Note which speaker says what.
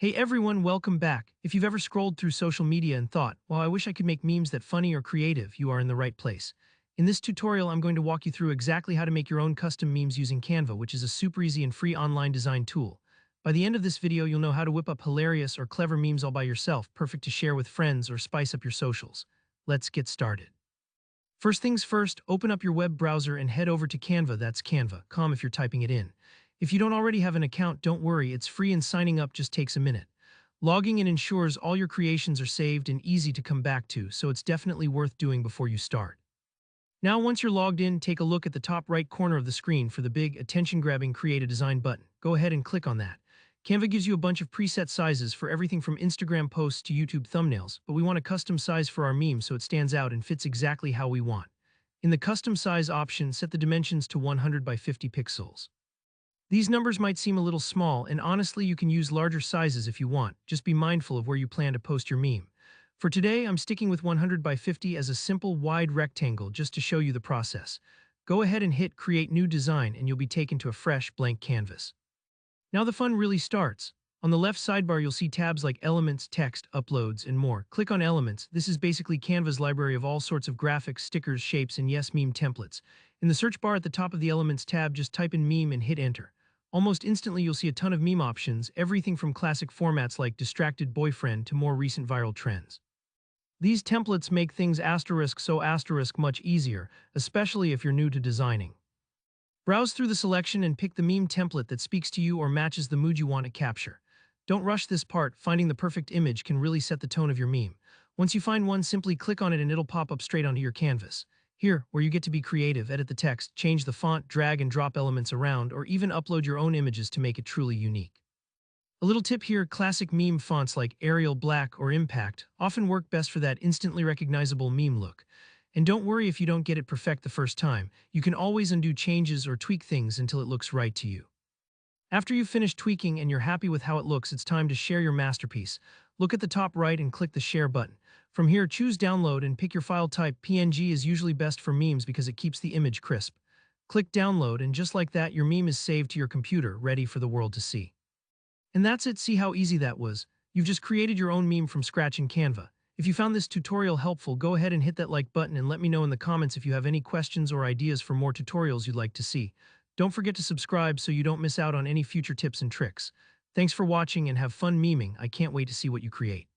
Speaker 1: Hey everyone, welcome back. If you've ever scrolled through social media and thought, well, I wish I could make memes that funny or creative, you are in the right place. In this tutorial, I'm going to walk you through exactly how to make your own custom memes using Canva, which is a super easy and free online design tool. By the end of this video, you'll know how to whip up hilarious or clever memes all by yourself, perfect to share with friends or spice up your socials. Let's get started. First things first, open up your web browser and head over to Canva, that's Canva.com if you're typing it in. If you don't already have an account, don't worry, it's free and signing up just takes a minute. Logging in ensures all your creations are saved and easy to come back to, so it's definitely worth doing before you start. Now once you're logged in, take a look at the top right corner of the screen for the big attention-grabbing Create a Design button. Go ahead and click on that. Canva gives you a bunch of preset sizes for everything from Instagram posts to YouTube thumbnails, but we want a custom size for our meme so it stands out and fits exactly how we want. In the custom size option, set the dimensions to 100 by 50 pixels. These numbers might seem a little small, and honestly, you can use larger sizes if you want. Just be mindful of where you plan to post your meme. For today, I'm sticking with 100 by 50 as a simple, wide rectangle just to show you the process. Go ahead and hit Create New Design and you'll be taken to a fresh, blank canvas. Now the fun really starts. On the left sidebar, you'll see tabs like Elements, Text, Uploads, and more. Click on Elements. This is basically Canva's library of all sorts of graphics, stickers, shapes, and yes, meme templates. In the search bar at the top of the Elements tab, just type in meme and hit Enter. Almost instantly, you'll see a ton of meme options, everything from classic formats like distracted boyfriend to more recent viral trends. These templates make things so much easier, especially if you're new to designing. Browse through the selection and pick the meme template that speaks to you or matches the mood you want to capture. Don't rush this part, finding the perfect image can really set the tone of your meme. Once you find one, simply click on it and it'll pop up straight onto your canvas. Here, where you get to be creative, edit the text, change the font, drag and drop elements around, or even upload your own images to make it truly unique. A little tip here, classic meme fonts like Arial Black or Impact often work best for that instantly recognizable meme look. And don't worry if you don't get it perfect the first time, you can always undo changes or tweak things until it looks right to you. After you've finished tweaking and you're happy with how it looks, it's time to share your masterpiece. Look at the top right and click the Share button. From here, choose Download and pick your file type. PNG is usually best for memes because it keeps the image crisp. Click Download and just like that, your meme is saved to your computer, ready for the world to see. And that's it, see how easy that was? You've just created your own meme from scratch in Canva. If you found this tutorial helpful, go ahead and hit that like button and let me know in the comments if you have any questions or ideas for more tutorials you'd like to see. Don't forget to subscribe so you don't miss out on any future tips and tricks. Thanks for watching and have fun meming. I can't wait to see what you create.